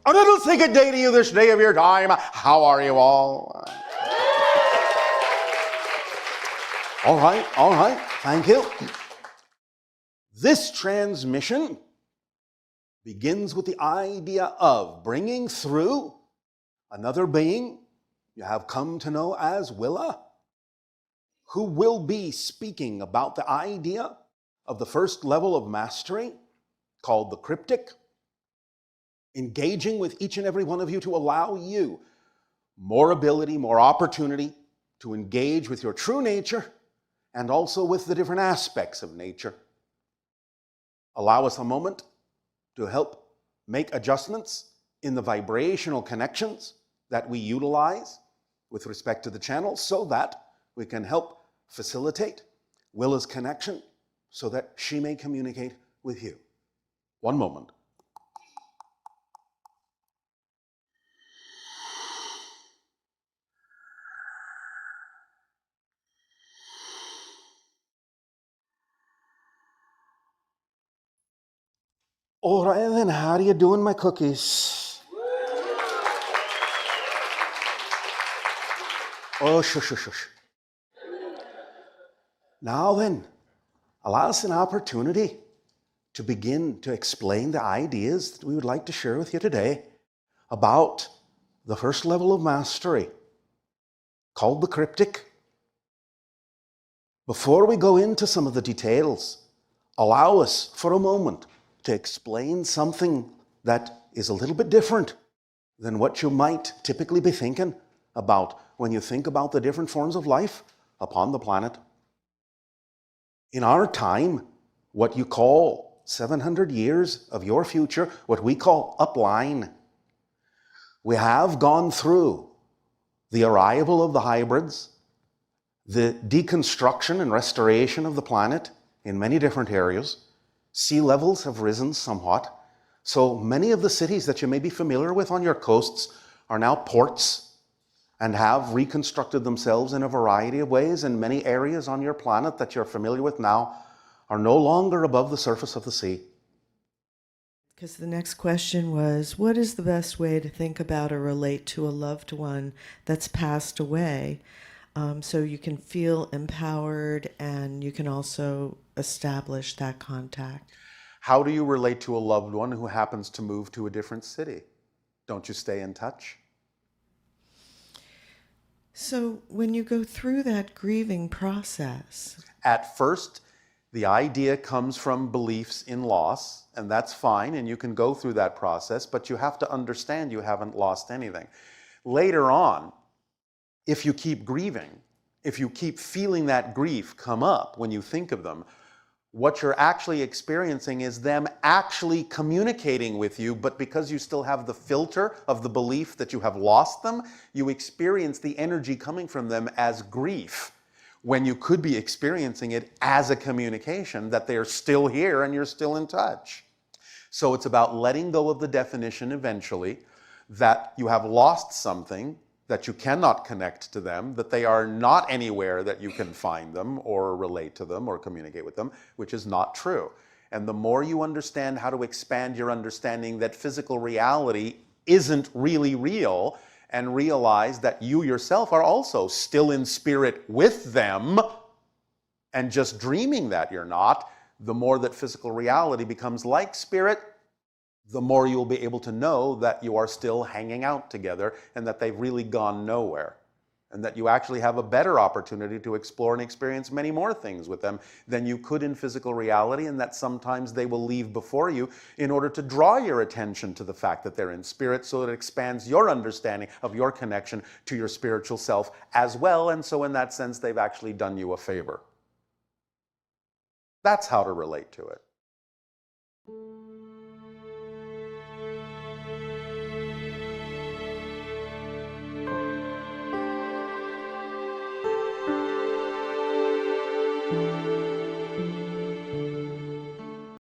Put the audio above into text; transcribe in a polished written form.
A little say good day to you this day of your time. How are you all? All right, thank you. This transmission begins with the idea of bringing through another being you have come to know as Willa, who will be speaking about the idea of the first level of mastery called the cryptic, engaging with each and every one of you to allow you more ability, more opportunity to engage with your true nature and also with the different aspects of nature. Allow us a moment to help make adjustments in the vibrational connections that we utilize with respect to the channel so that we can help facilitate Willa's connection so that she may communicate with you. One moment. All right then, how are you doing, my cookies? Oh, shush. Now then, allow us an opportunity to begin to explain the ideas that we would like to share with you today about the first level of mastery, called the cryptic. Before we go into some of the details, allow us for a moment to explain something that is a little bit different than what you might typically be thinking about when you think about the different forms of life upon the planet. In our time, what you call 700 years of your future, what we call upline, we have gone through the arrival of the hybrids, the deconstruction and restoration of the planet in many different areas. Sea levels have risen somewhat. So many of the cities that you may be familiar with on your coasts are now ports and have reconstructed themselves in a variety of ways, and many areas on your planet that you're familiar with now are no longer above the surface of the sea. Because the next question was, what is the best way to think about or relate to a loved one that's passed away, so you can feel empowered and you can also establish that contact? How do you relate to a loved one who happens to move to a different city? Don't you stay in touch? So when you go through that grieving process, At first, the idea comes from beliefs in loss, and that's fine, and you can go through that process, but you have to understand you haven't lost anything. Later on, if you keep grieving, if you keep feeling that grief come up when you think of them, what you're actually experiencing is them actually communicating with you, but because you still have the filter of the belief that you have lost them, you experience the energy coming from them as grief, when you could be experiencing it as a communication that they're still here and you're still in touch. So it's about letting go of the definition eventually that you have lost something, that you cannot connect to them, that they are not anywhere that you can find them or relate to them or communicate with them, which is not true. And the more you understand how to expand your understanding that physical reality isn't really real, and realize that you yourself are also still in spirit with them and just dreaming that you're not, the more that physical reality becomes like spirit, the more you'll be able to know that you are still hanging out together and that they've really gone nowhere. And that you actually have a better opportunity to explore and experience many more things with them than you could in physical reality, and that sometimes they will leave before you in order to draw your attention to the fact that they're in spirit, so it expands your understanding of your connection to your spiritual self as well, and so in that sense they've actually done you a favor. That's how to relate to it.